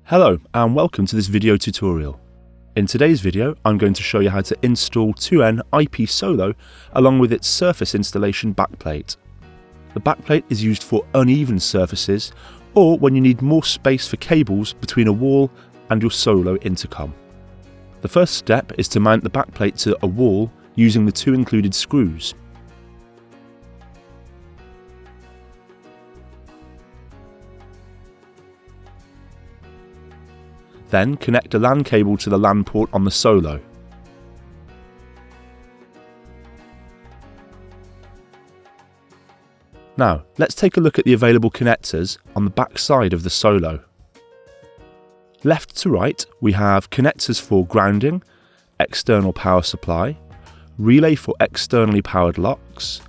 Hello and welcome to this video tutorial. In today's video I'm going to show you how to install 2N IP Solo along with its surface installation backplate. The backplate is used for uneven surfaces or when you need more space for cables between a wall and your Solo Intercom. The first step is to mount the backplate to a wall using the two included screws. Then connect a LAN cable to the LAN port on the Solo. Now, let's take a look at the available connectors on the back side of the Solo. Left to right, we have connectors for grounding, external power supply, relay for externally powered locks,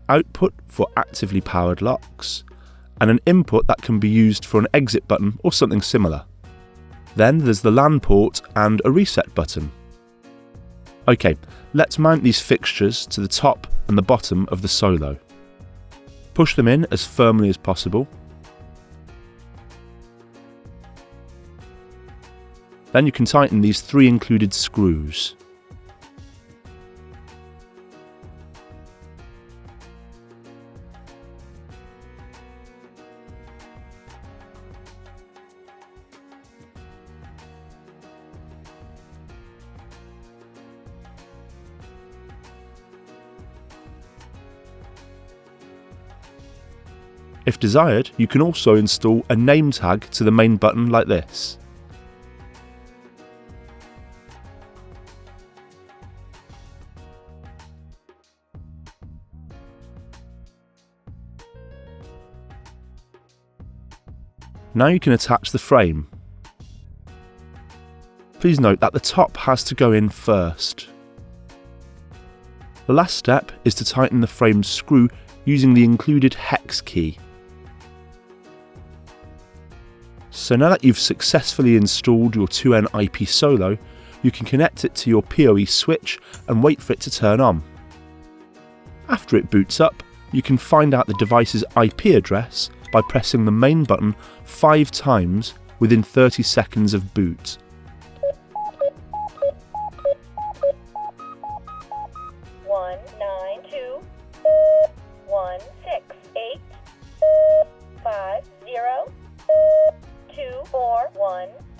output for actively powered locks, and an input that can be used for an exit button or something similar. Then there's the LAN port and a reset button. Okay, let's mount these fixtures to the top and the bottom of the Solo. Push them in as firmly as possible. Then you can tighten these three included screws. If desired, you can also install a name tag to the main button like this. Now you can attach the frame. Please note that the top has to go in first. The last step is to tighten the frame's screw using the included hex key. So now that you've successfully installed your 2N IP Solo, you can connect it to your PoE switch and wait for it to turn on. After it boots up, you can find out the device's IP address by pressing the main button 5 times within 30 seconds of boot.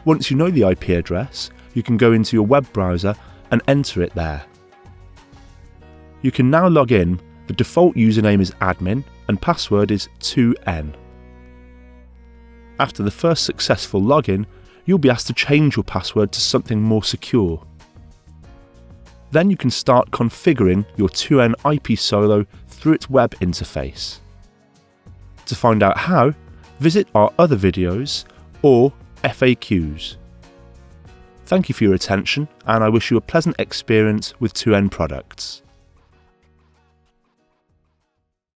Once you know the IP address, you can go into your web browser and enter it there. You can now log in. The default username is admin and password is 2N. After the first successful login, you'll be asked to change your password to something more secure. Then you can start configuring your 2N IP Solo through its web interface. To find out how, visit our other videos or FAQs. Thank you for your attention and I wish you a pleasant experience with 2N products.